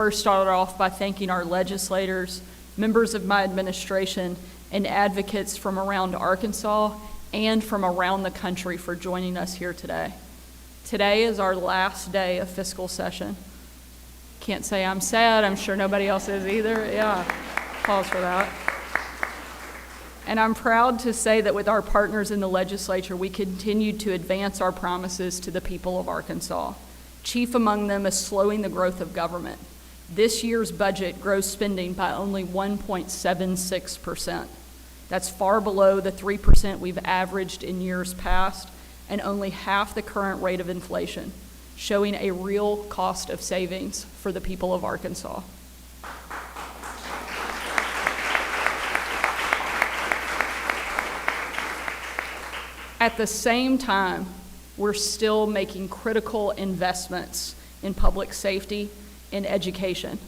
First, start off by thanking our legislators, members of my administration, and advocates from around Arkansas and from around the country for joining us here today. Today is our last day of fiscal session. Can't say I'm sad. I'm sure nobody else is either. Yeah, pause for that. And I'm proud to say that with our partners in the legislature, we continue to advance our promises to the people of Arkansas. Chief among them is slowing the growth of government. This year's budget grows spending by only 1.76%. That's far below the 3% we've averaged in years past and only half the current rate of inflation, showing a real cost of savings for the people of Arkansas. At the same time, we're still making critical investments in public safety and education,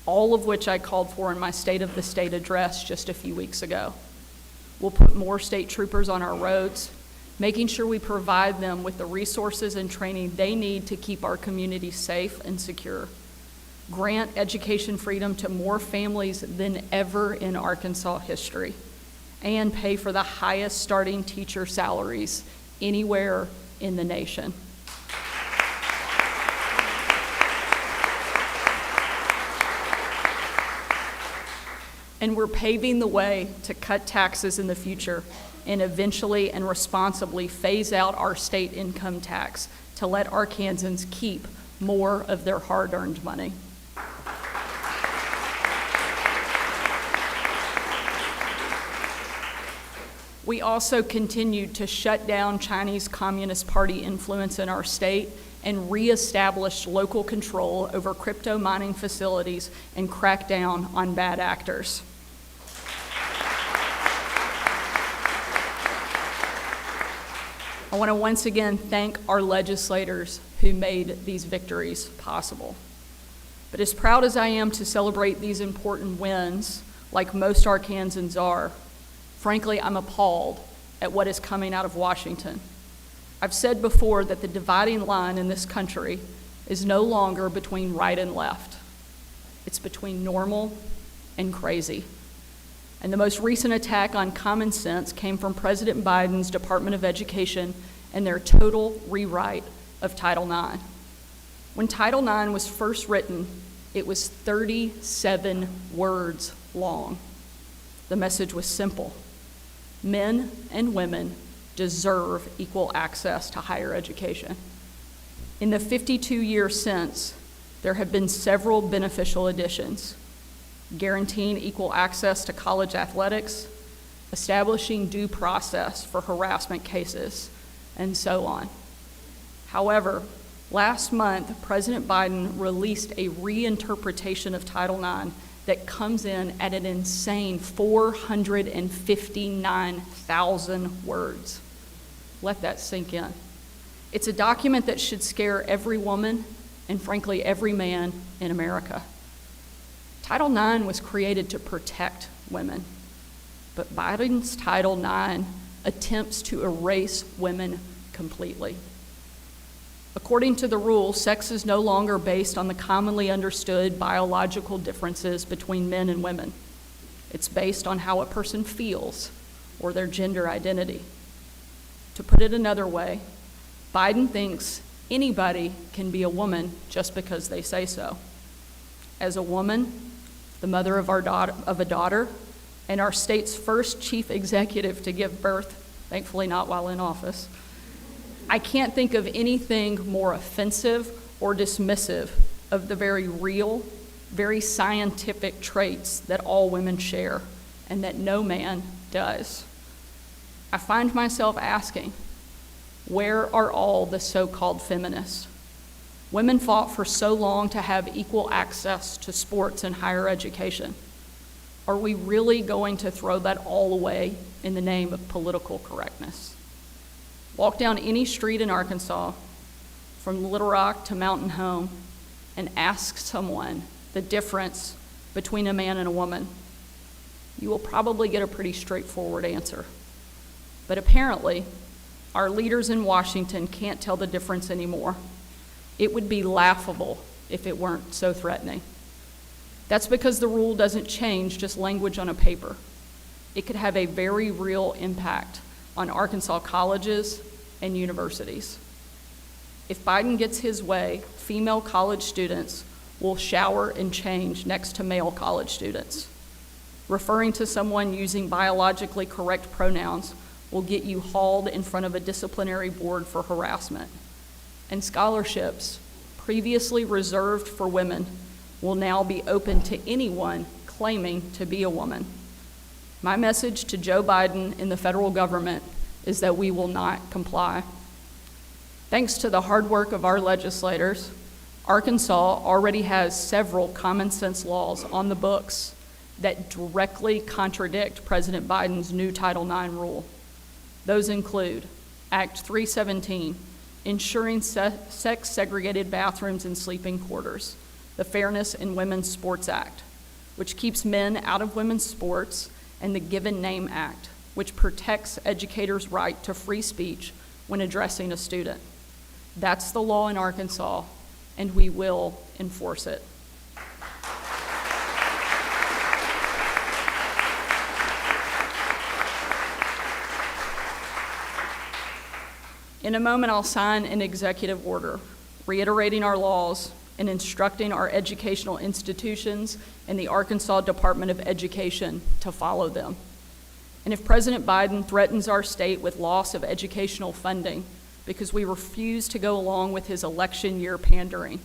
all of which I called for in my State of the State address just a few weeks ago. We'll put more state troopers on our roads, making sure we provide them with the resources and training they need to keep our communities safe and secure. Grant education freedom to more families than ever in Arkansas history, and pay for the highest starting teacher salaries anywhere in the nation. And we're paving the way to cut taxes in the future and eventually and responsibly phase out our state income tax to let Arkansans keep more of their hard-earned money. We also continued to shut down Chinese Communist Party influence in our state and reestablished local control over crypto mining facilities and crack down on bad actors. I want to once again thank our legislators who made these victories possible. But as proud as I am to celebrate these important wins, like most Arkansans are, frankly, I'm appalled at what is coming out of Washington. I've said before that the dividing line in this country is no longer between right and left. It's between normal and crazy. And the most recent attack on common sense came from President Biden's Department of Education and their total rewrite of Title IX. When Title IX was first written, it was 37 words long. The message was simple. Men and women deserve equal access to higher education. In the 52 years since, there have been several beneficial additions, guaranteeing equal access to college athletics, establishing due process for harassment cases, and so on. However, last month, President Biden released a reinterpretation of Title IX that comes in at an insane 459,000 words. Let that sink in. It's a document that should scare every woman and frankly every man in America. Title IX was created to protect women, but Biden's Title IX attempts to erase women completely. According to the rule, sex is no longer based on the commonly understood biological differences between men and women. It's based on how a person feels or their gender identity. To put it another way, Biden thinks anybody can be a woman just because they say so. As a woman, the mother of a daughter, and our state's first chief executive to give birth, thankfully not while in office, I can't think of anything more offensive or dismissive of the very real, very scientific traits that all women share and that no man does. I find myself asking, where are all the so-called feminists? Women fought for so long to have equal access to sports and higher education. Are we really going to throw that all away in the name of political correctness? Walk down any street in Arkansas, from Little Rock to Mountain Home, and ask someone the difference between a man and a woman. You will probably get a pretty straightforward answer. But apparently, our leaders in Washington can't tell the difference anymore. It would be laughable if it weren't so threatening. That's because the rule doesn't change just language on a paper. It could have a very real impact on Arkansas colleges and universities. If Biden gets his way, female college students will shower and change next to male college students. Referring to someone using biologically correct pronouns will get you hauled in front of a disciplinary board for harassment. And scholarships, previously reserved for women, will now be open to anyone claiming to be a woman. My message to Joe Biden and the federal government is that we will not comply. Thanks to the hard work of our legislators, Arkansas already has several common sense laws on the books that directly contradict President Biden's new Title IX rule. Those include Act 317, ensuring sex-segregated bathrooms and sleeping quarters, the Fairness in Women's Sports Act, which keeps men out of women's sports, and the Given Name Act, which protects educators' right to free speech when addressing a student. That's the law in Arkansas, and we will enforce it. In a moment, I'll sign an executive order reiterating our laws and instructing our educational institutions and the Arkansas Department of Education to follow them. And if President Biden threatens our state with loss of educational funding because we refuse to go along with his election year pandering,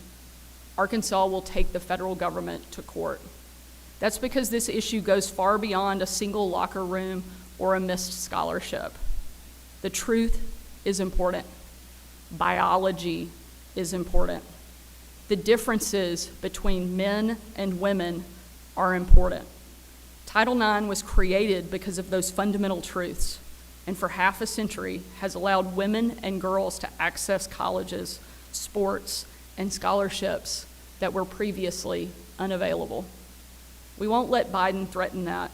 Arkansas will take the federal government to court. That's because this issue goes far beyond a single locker room or a missed scholarship. The truth is important. Biology is important. The differences between men and women are important. Title IX was created because of those fundamental truths, and for half a century has allowed women and girls to access colleges, sports, and scholarships that were previously unavailable. We won't let Biden threaten that,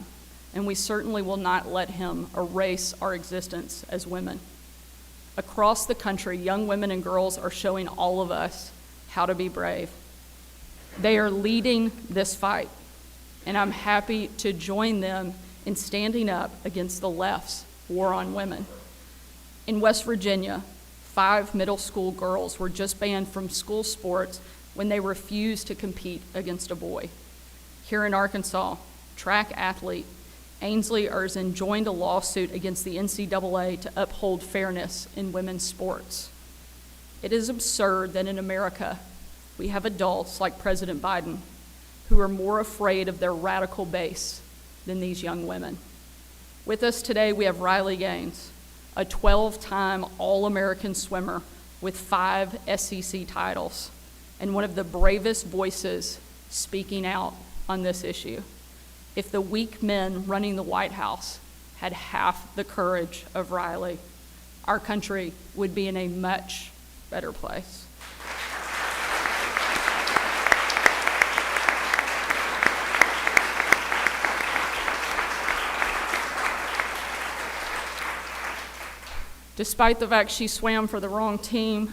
and we certainly will not let him erase our existence as women. Across the country, young women and girls are showing all of us how to be brave. They are leading this fight, and I'm happy to join them in standing up against the left's war on women. In West Virginia, 5 middle school girls were just banned from school sports when they refused to compete against a boy. Here in Arkansas, track athlete Ainsley Erzin joined a lawsuit against the NCAA to uphold fairness in women's sports. It is absurd that in America, we have adults like President Biden who are more afraid of their radical base than these young women. With us today, we have Riley Gaines, a 12-time All-American swimmer with 5 SEC titles and one of the bravest voices speaking out on this issue. If the weak men running the White House had half the courage of Riley, our country would be in a much better place. Despite the fact she swam for the wrong team,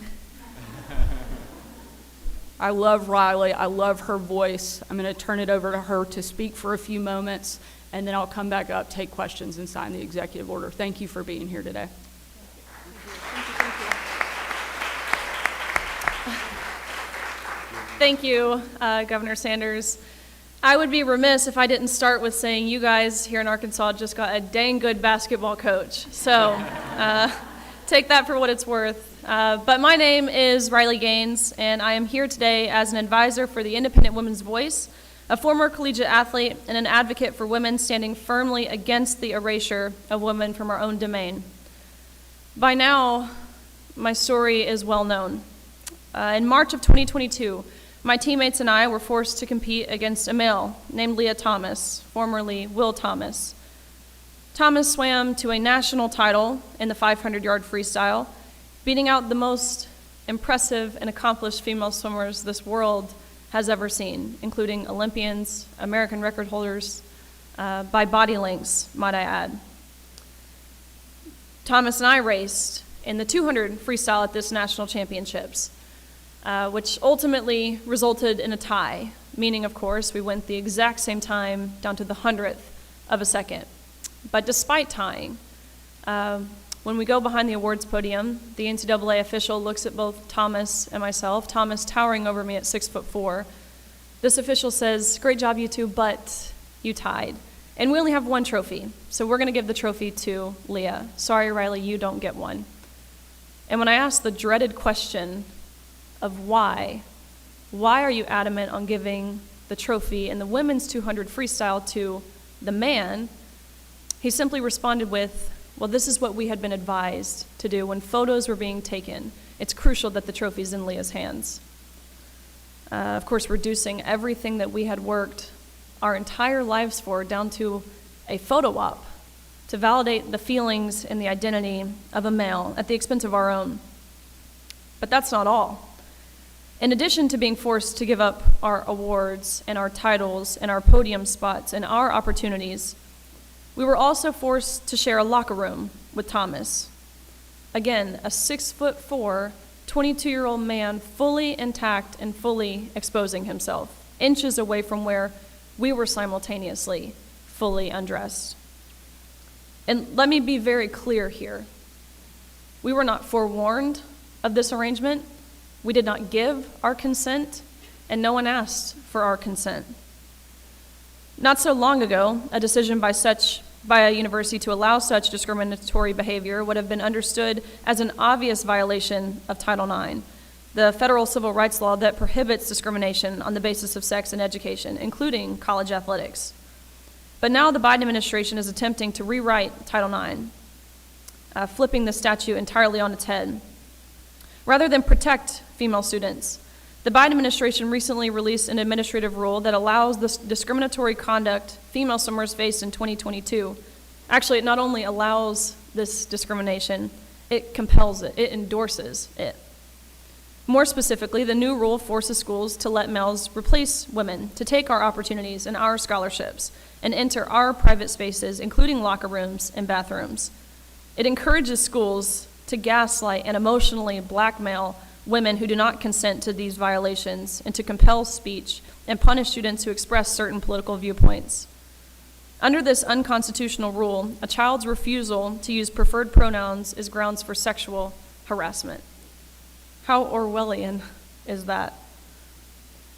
I love Riley. I love her voice. I'm going to turn it over to her to speak for a few moments, and then I'll come back up, take questions, and sign the executive order. Thank you for being here today. Thank you, Governor Sanders. I would be remiss if I didn't start with saying you guys here in Arkansas just got a dang good basketball coach. So take that for what it's worth. But my name is Riley Gaines, and I am here today as an advisor for the Independent Women's Voice, a former collegiate athlete, and an advocate for women standing firmly against the erasure of women from our own domain. By now, my story is well known. In March of 2022, my teammates and I were forced to compete against a male named Leah Thomas, formerly Will Thomas. Thomas swam to a national title in the 500-yard freestyle, beating out the most impressive and accomplished female swimmers this world has ever seen, including Olympians, American record holders, by body lengths, might I add. Thomas and I raced in the 200 freestyle at this national championships, which ultimately resulted in a tie meaning, of course, we went the exact same time down to the 100th of a second. But despite tying, when we go behind the awards podium, the NCAA official looks at both Thomas and myself, Thomas towering over me at 6'4". This official says, "Great job, you two, but you tied. And we only have one trophy, so we're going to give the trophy to Leah. Sorry, Riley, you don't get one." And when I asked the dreaded question of why are you adamant on giving the trophy in the women's 200 freestyle to the man, he simply responded with, "Well, this is what we had been advised to do when photos were being taken. It's crucial that the trophy's in Leah's hands." Of course, reducing everything that we had worked our entire lives for down to a photo op to validate the feelings and the identity of a male at the expense of our own. But that's not all. In addition to being forced to give up our awards and our titles and our podium spots and our opportunities, we were also forced to share a locker room with Thomas. Again, a 6'4", 22-year-old man, fully intact and fully exposing himself, inches away from where we were simultaneously fully undressed. And let me be very clear here. We were not forewarned of this arrangement. We did not give our consent, and no one asked for our consent. Not so long ago, a decision by a university to allow such discriminatory behavior would have been understood as an obvious violation of Title IX, the federal civil rights law that prohibits discrimination on the basis of sex in education, including college athletics. But now the Biden administration is attempting to rewrite Title IX, flipping the statute entirely on its head. Rather than protect female students, the Biden administration recently released an administrative rule that allows the discriminatory conduct female swimmers faced in 2022. Actually, it not only allows this discrimination, it compels it, it endorses it. More specifically, the new rule forces schools to let males replace women, to take our opportunities and our scholarships, and enter our private spaces, including locker rooms and bathrooms. It encourages schools to gaslight and emotionally blackmail women who do not consent to these violations, and to compel speech and punish students who express certain political viewpoints. Under this unconstitutional rule, a child's refusal to use preferred pronouns is grounds for sexual harassment. How Orwellian is that?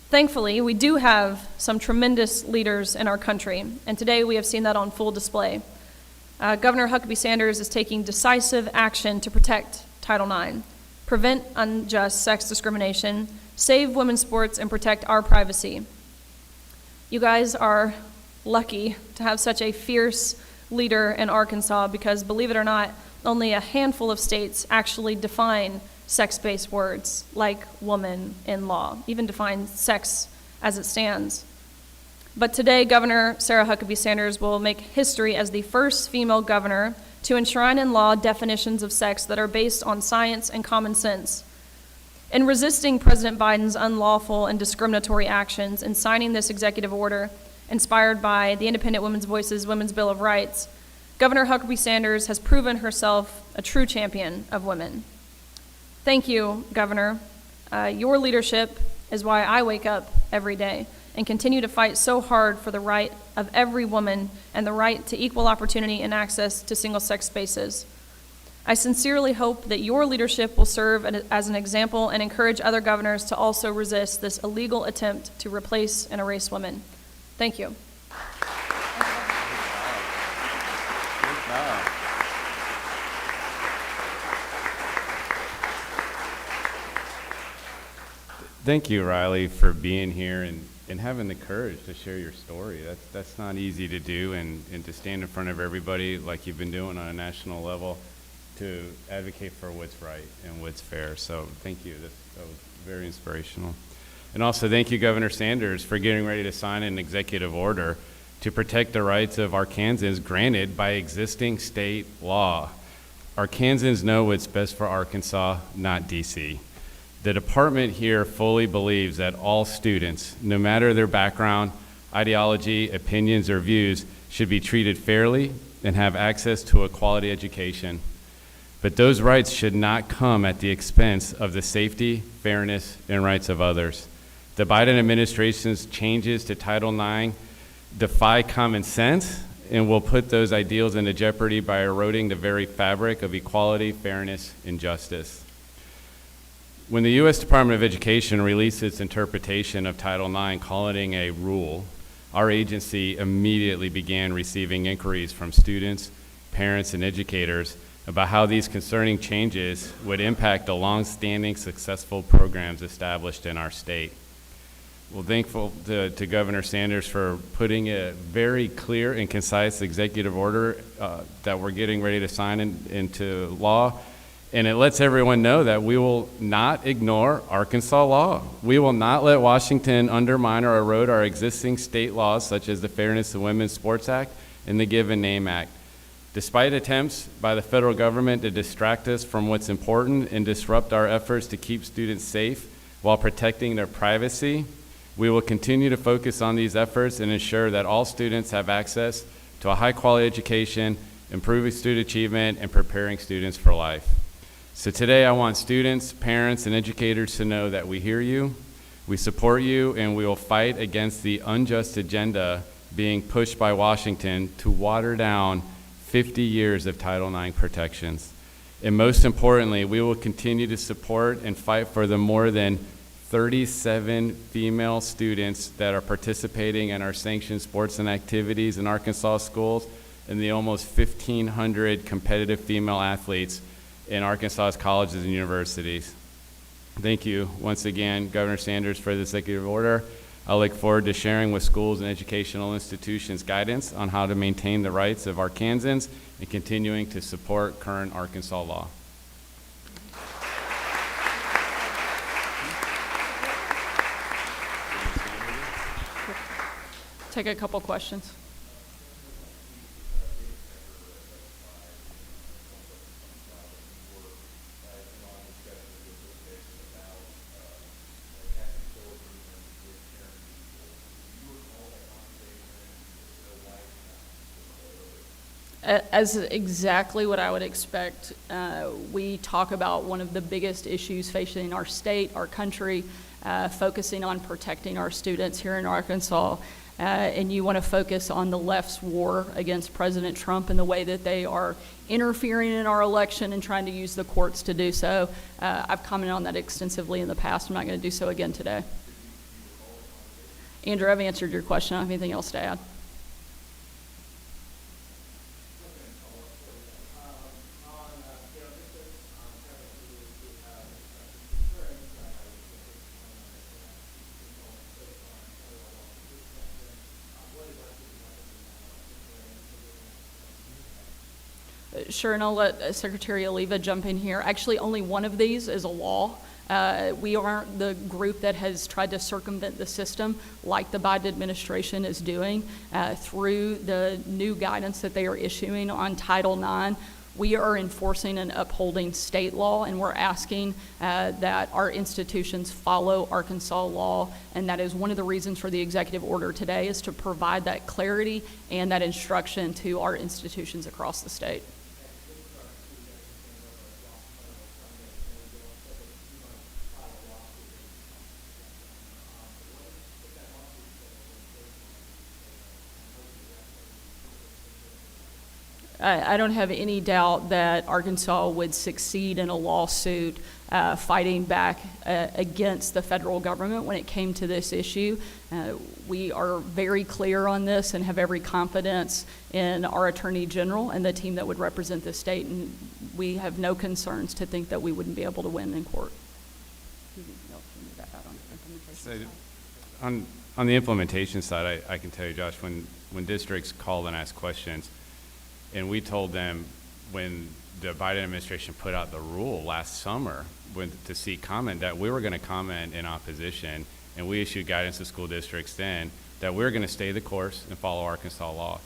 Thankfully, we do have some tremendous leaders in our country, and today we have seen that on full display. Governor Huckabee Sanders is taking decisive action to protect Title IX, prevent unjust sex discrimination, save women's sports, and protect our privacy. You guys are lucky to have such a fierce leader in Arkansas because, believe it or not, only a handful of states actually define sex-based words like woman in law, even define sex as it stands. But today, Governor Sarah Huckabee Sanders will make history as the first female governor to enshrine in law definitions of sex that are based on science and common sense. In resisting President Biden's unlawful and discriminatory actions and signing this executive order inspired by the Independent Women's Voices Women's Bill of Rights, Governor Huckabee Sanders has proven herself a true champion of women. Thank you, Governor. Your leadership is why I wake up every day and continue to fight so hard for the right of every woman and the right to equal opportunity and access to single-sex spaces. I sincerely hope that your leadership will serve as an example and encourage other governors to also resist this illegal attempt to replace and erase women. Thank you. Thank you, Riley, for being here and having the courage to share your story. That's not easy to do, and to stand in front of everybody like you've been doing on a national level to advocate for what's right and what's fair. So thank you. That was very inspirational. And also thank you, Governor Sanders, for getting ready to sign an executive order to protect the rights of Arkansans granted by existing state law. Arkansans know what's best for Arkansas, not D.C. The department here fully believes that all students, no matter their background, ideology, opinions, or views, should be treated fairly and have access to a quality education. But those rights should not come at the expense of the safety, fairness, and rights of others. The Biden administration's changes to Title IX defy common sense and will put those ideals into jeopardy by eroding the very fabric of equality, fairness, and justice. When the U.S. Department of Education released its interpretation of Title IX, calling it a rule, our agency immediately began receiving inquiries from students, parents, and educators about how these concerning changes would impact the long-standing successful programs established in our state. We're thankful to Governor Sanders for putting a very clear and concise executive order that we're getting ready to sign into law. And it lets everyone know that we will not ignore Arkansas law. We will not let Washington undermine or erode our existing state laws, such as the Fairness of Women's Sports Act and the Give and Name Act. Despite attempts by the federal government to distract us from what's important and disrupt our efforts to keep students safe while protecting their privacy, we will continue to focus on these efforts and ensure that all students have access to a high-quality education, improving student achievement, and preparing students for life. So today I want students, parents, and educators to know that we hear you, we support you, and we will fight against the unjust agenda being pushed by Washington to water down 50 years of Title IX protections. And most importantly, we will continue to support and fight for the more than 37 female students that are participating in our sanctioned sports and activities in Arkansas schools, and the almost 1,500 competitive female athletes in Arkansas's colleges and universities. Thank you once again, Governor Sanders, for the executive order. I look forward to sharing with schools and educational institutions guidance on how to maintain the rights of Arkansans and continuing to support current Arkansas law. Take a couple questions. As exactly what I would expect. We talk about one of the biggest issues facing our state, our country, focusing on protecting our students here in Arkansas. And you want to focus on the left's war against President Trump and the way that they are interfering in our election and trying to use the courts to do so. I've commented on that extensively in the past. I'm not going to do so again today. Andrew, I've answered your question. I don't have anything else to add. Sure, and I'll let Secretary Oliva jump in here. Actually, only one of these is a law. We aren't the group that has tried to circumvent the system like the Biden administration is doing through the new guidance that they are issuing on Title IX. We are enforcing and upholding state law, and we're asking that our institutions follow Arkansas law, and that is one of the reasons for the executive order today, is to provide that clarity and that instruction to our institutions across the state. I don't have any doubt that Arkansas would succeed in a lawsuit fighting back against the federal government when it came to this issue. We are very clear on this and have every confidence in our Attorney General and the team that would represent the state, and we have no concerns to think that we wouldn't be able to win in court. So, on the implementation side, I can tell you, Josh, when districts call and ask questions, and we told them when the Biden administration put out the rule last summer to seek comment that we were going to comment in opposition, and we issued guidance to school districts then that we were going to stay the course and follow Arkansas law.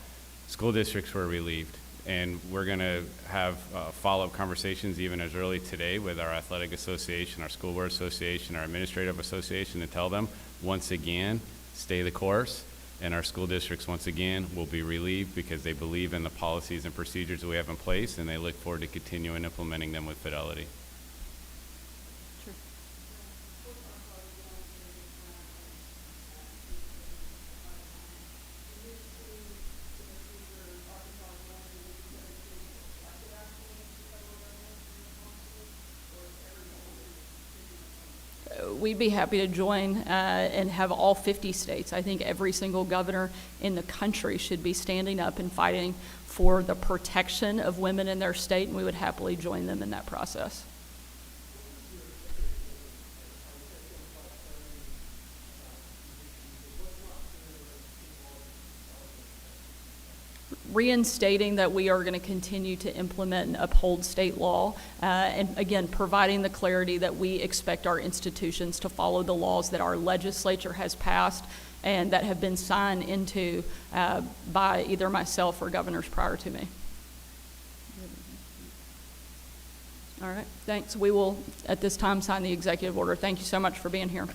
School districts were relieved, and we're going to have follow-up conversations even as early today with our athletic association, our school board association, our administrative association, to tell them once again, stay the course. And our school districts, once again, will be relieved because they believe in the policies and procedures that we have in place, and they look forward to continuing implementing them with fidelity. Sure. we'd be happy to join and have all 50 states. I think every single governor in the country should be standing up and fighting for the protection of women in their state, and we would happily join them in that process. Reinstating that we are going to continue to implement and uphold state law, and again, providing the clarity that we expect our institutions to follow the laws that our legislature has passed and that have been signed into by either myself or governors prior to me. All right, thanks. We will, at this time, sign the executive order. Thank you so much for being here.